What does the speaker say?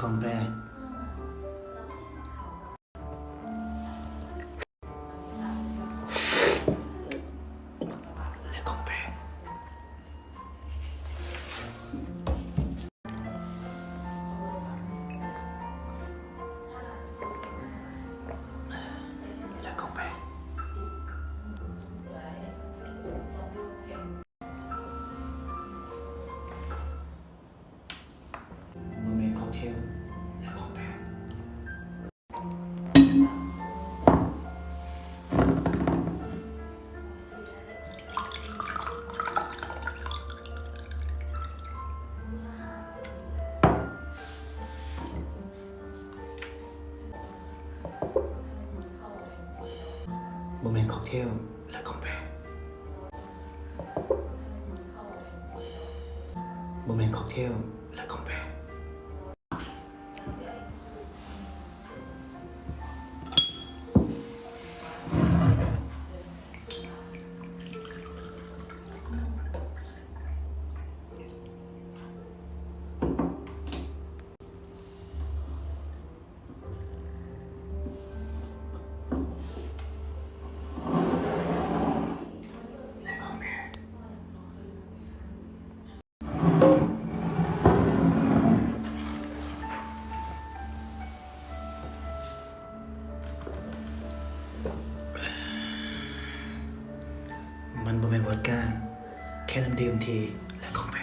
ของแปรและของแปรและของแปรโมเมนต์ค็อกเทลและของแปรโมเมนต์ค็อกเทลและของแปรโมเมนต์ค็อกเทลและของแปรและของแปรมันบ่แม่นวอดก้าแค่น้ำดื่มทีและของแปร